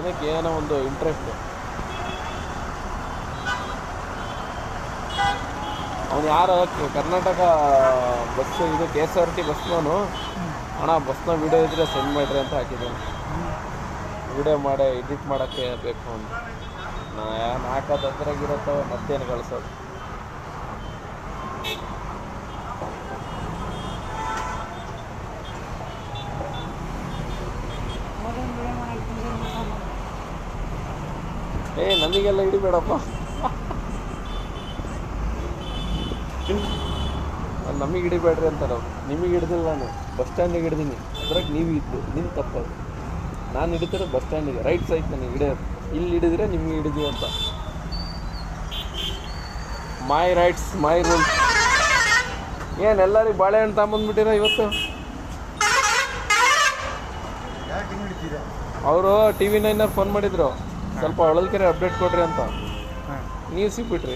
ಜನಕ್ಕೆ ಏನೋ ಒಂದು ಇಂಟ್ರೆಸ್ಟ್. ಅವನು ಯಾರು ಕರ್ನಾಟಕ ಬಸ್ ಇದು KSRT ಬಸ್ನವನು ಅಣ್ಣ ಬಸ್ನ ವಿಡಿಯೋ ಇದ್ದರೆ ಸೆಂಡ್ ಮಾಡಿರಿ ಅಂತ ಹಾಕಿದ್ದಾನೆ. ವಿಡಿಯೋ ಮಾಡಿ ಎಡಿಟ್ ಮಾಡೋಕ್ಕೆ ಬೇಕು ಅವನು. ನಾನು ಹಾಕೋದು ಅದ್ರಾಗಿರತ್ತವ ಮತ್ತೇನು ಕಳಿಸೋದು. ನಮಗೆಲ್ಲ ಹಿಡಿಬೇಡಪ್ಪ. ನಮಗೆ ಹಿಡಿಬೇಡ್ರಿ ಅಂತಾರೆ ಅವ್ರು. ನಿಮಗೆ ಹಿಡ್ದಿಲ್ಲ, ನಾನು ಬಸ್ ಸ್ಟ್ಯಾಂಡಿಗೆ ಹಿಡ್ದೀನಿ, ಅದ್ರಾಗ ನೀವು ಇದ್ದು ನಿಮ್ಮ ತಪ್ಪದು. ನಾನು ಹಿಡಿತಾರೆ ಬಸ್ ಸ್ಟ್ಯಾಂಡಿಗೆ ರೈಟ್ ಸೈಡ್ ನನಗೆ ಹಿಡಿಯೋದು. ಇಲ್ಲಿ ಹಿಡಿದ್ರೆ ನಿಮಗೆ ಹಿಡಿದೀವಿ ಅಂತ. ಮೈ ರೈಟ್ಸ್ ಮೈ ರೂಲ್ಸ್. ಏನು ಎಲ್ಲರಿಗೂ ಬಾಳೆಹಣ್ಣು ತಗೊಂಬಂದ್ಬಿಟ್ಟಿರ ಇವತ್ತು? ಅವರು TV9 ಫೋನ್ ಮಾಡಿದ್ರು, ಸ್ವಲ್ಪ ಹೊಳಲ್ಕೆರೆ ಅಪ್ಡೇಟ್ ಕೊಡ್ರಿ ಅಂತ. ನೀವು ಸಿಕ್ಬಿಟ್ರಿ.